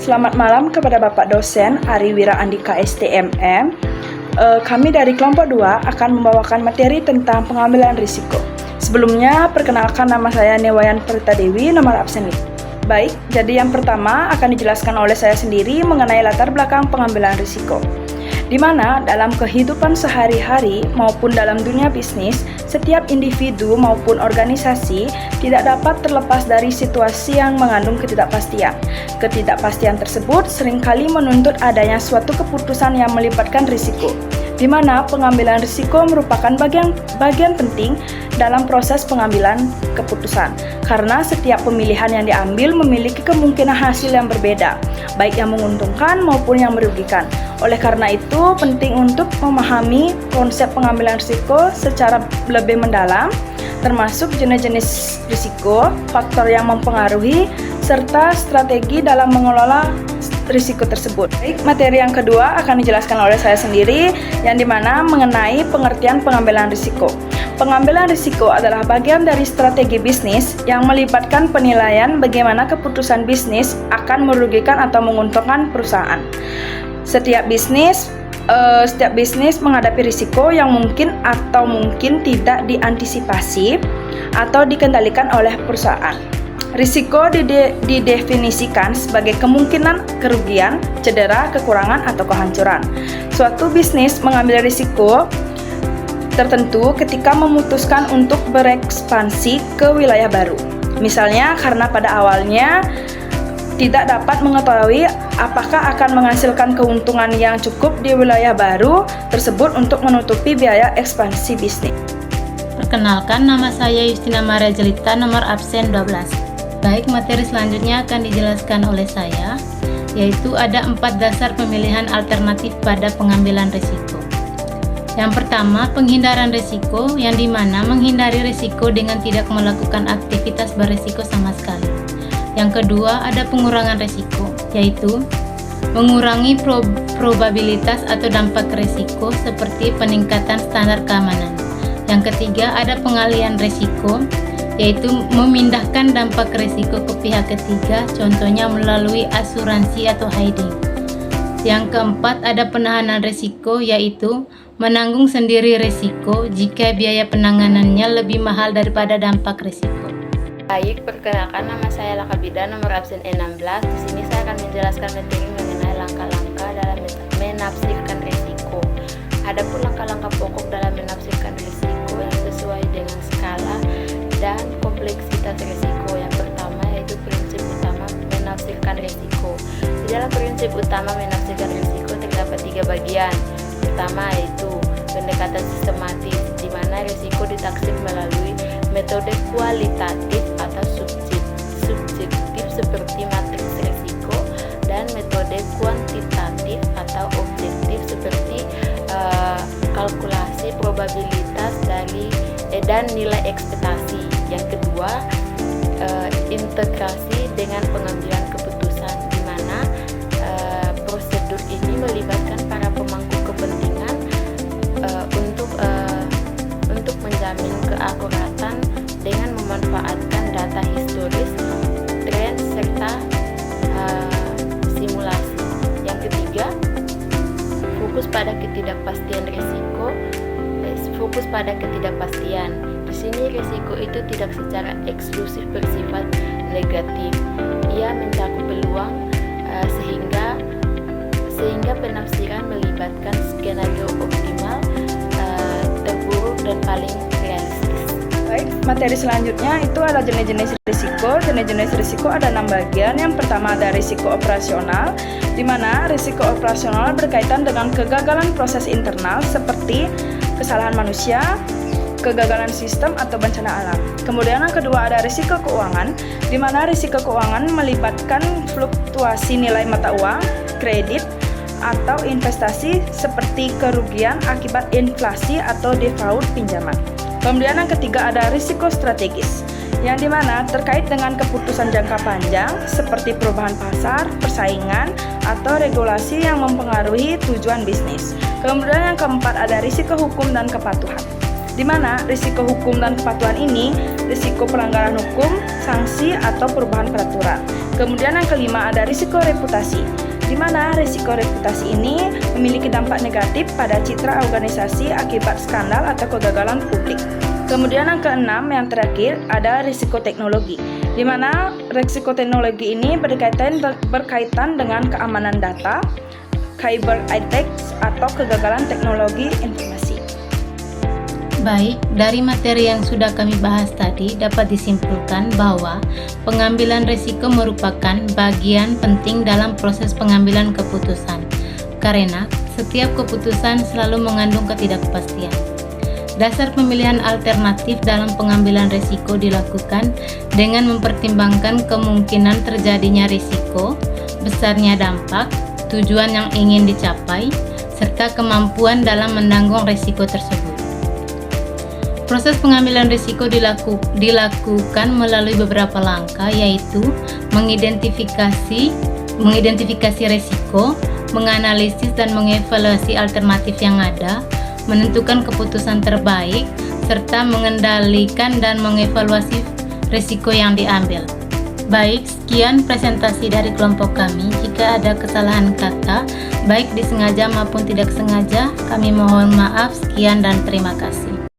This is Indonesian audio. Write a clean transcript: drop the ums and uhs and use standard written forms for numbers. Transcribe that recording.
Selamat malam kepada Bapak Dosen Ari Wira Andika STMM. Kami dari kelompok 2 akan membawakan materi tentang pengambilan risiko. Sebelumnya, perkenalkan nama saya Newayan Perita Dewi, nomor absen. Baik, jadi yang pertama akan dijelaskan oleh saya sendiri mengenai latar belakang pengambilan risiko. Di mana dalam kehidupan sehari-hari maupun dalam dunia bisnis, setiap individu maupun organisasi tidak dapat terlepas dari situasi yang mengandung ketidakpastian. Ketidakpastian tersebut seringkali menuntut adanya suatu keputusan yang melibatkan risiko, di mana pengambilan risiko merupakan bagian penting dalam proses pengambilan keputusan. Karena setiap pemilihan yang diambil memiliki kemungkinan hasil yang berbeda, baik yang menguntungkan maupun yang merugikan. Oleh karena itu, penting untuk memahami konsep pengambilan risiko secara lebih mendalam, termasuk jenis-jenis risiko, faktor yang mempengaruhi, serta strategi dalam mengelola risiko tersebut. Baik, materi yang kedua akan dijelaskan oleh saya sendiri, yang dimana mengenai pengertian pengambilan risiko. Pengambilan risiko adalah bagian dari strategi bisnis yang melibatkan penilaian bagaimana keputusan bisnis akan merugikan atau menguntungkan perusahaan. Setiap bisnis menghadapi risiko yang mungkin atau mungkin tidak diantisipasi atau dikendalikan oleh perusahaan. Risiko didefinisikan sebagai kemungkinan kerugian, cedera, kekurangan, atau kehancuran. Suatu bisnis mengambil risiko tertentu ketika memutuskan untuk berekspansi ke wilayah baru. Misalnya karena pada awalnya tidak dapat mengetahui apakah akan menghasilkan keuntungan yang cukup di wilayah baru tersebut untuk menutupi biaya ekspansi bisnis. Perkenalkan, nama saya Justina Maria Jelita, nomor absen 12. Baik, materi selanjutnya akan dijelaskan oleh saya, yaitu ada 4 dasar pemilihan alternatif pada pengambilan risiko. Yang pertama, penghindaran risiko, yang dimana menghindari risiko dengan tidak melakukan aktivitas berisiko sama sekali. Yang kedua, ada pengurangan risiko, yaitu mengurangi probabilitas atau dampak risiko seperti peningkatan standar keamanan. Yang ketiga, ada pengalihan risiko, yaitu memindahkan dampak risiko ke pihak ketiga, contohnya melalui asuransi atau hedging. Yang keempat, ada penahanan risiko, yaitu menanggung sendiri risiko jika biaya penanganannya lebih mahal daripada dampak risiko. Baik, perkenalkan, nama saya Lakabida, nomor absen 16. Di sini saya akan menjelaskan materi mengenai langkah-langkah dalam menafsirkan risiko. Adapun langkah-langkah pokok dalam menafsirkan risiko yang sesuai dengan skala dan kompleksitas risiko. Yang pertama yaitu prinsip utama menafsirkan risiko. Di dalam prinsip utama menafsirkan risiko terdapat 3 bagian. Pertama yaitu pendekatan sistematis, di mana risiko ditaksir melalui metode kualitatif atau subjektif seperti matriks risiko, dan metode kuantitatif atau objektif seperti kalkulasi probabilitas dan nilai ekspektasi. Yang kedua, integrasi dengan pengambilan keputusan, di mana prosedur ini melibatkan para pemangku kepentingan untuk menjamin keakuratan dengan memanfaatkan data historis, tren, serta simulasi. Yang ketiga, fokus pada ketidakpastian risiko. Fokus pada ketidakpastian. Di sini risiko itu tidak secara eksklusif bersifat negatif. Ia mencakup peluang sehingga penafsiran melibatkan skenario optimal, terburuk, dan paling realistis. Baik, materi selanjutnya itu ada jenis-jenis risiko. Jenis-jenis risiko ada 6 bagian. Yang pertama ada risiko operasional, di mana risiko operasional berkaitan dengan kegagalan proses internal seperti kesalahan manusia, kegagalan sistem, atau bencana alam. Kemudian yang kedua ada risiko keuangan, di mana risiko keuangan melibatkan fluktuasi nilai mata uang, kredit, atau investasi seperti kerugian akibat inflasi atau default pinjaman. Kemudian yang ketiga ada risiko strategis, yang dimana terkait dengan keputusan jangka panjang seperti perubahan pasar, persaingan, atau regulasi yang mempengaruhi tujuan bisnis. Kemudian yang keempat ada risiko hukum dan kepatuhan, di mana risiko hukum dan kepatuhan ini risiko pelanggaran hukum, sanksi, atau perubahan peraturan. Kemudian yang kelima ada risiko reputasi, di mana risiko reputasi ini memiliki dampak negatif pada citra organisasi akibat skandal atau kegagalan publik. Kemudian yang keenam, yang terakhir, ada risiko teknologi, di mana risiko teknologi ini berkaitan dengan keamanan data, cyber attacks, atau kegagalan teknologi informasi. Baik, dari materi yang sudah kami bahas tadi dapat disimpulkan bahwa pengambilan risiko merupakan bagian penting dalam proses pengambilan keputusan, karena setiap keputusan selalu mengandung ketidakpastian. Dasar pemilihan alternatif dalam pengambilan risiko dilakukan dengan mempertimbangkan kemungkinan terjadinya risiko, besarnya dampak, tujuan yang ingin dicapai, serta kemampuan dalam menanggung risiko tersebut. Proses pengambilan risiko dilakukan melalui beberapa langkah, yaitu mengidentifikasi risiko, menganalisis dan mengevaluasi alternatif yang ada, menentukan keputusan terbaik, serta mengendalikan dan mengevaluasi risiko yang diambil. Baik, sekian presentasi dari kelompok kami. Jika ada kesalahan kata, baik disengaja maupun tidak sengaja, kami mohon maaf. Sekian dan terima kasih.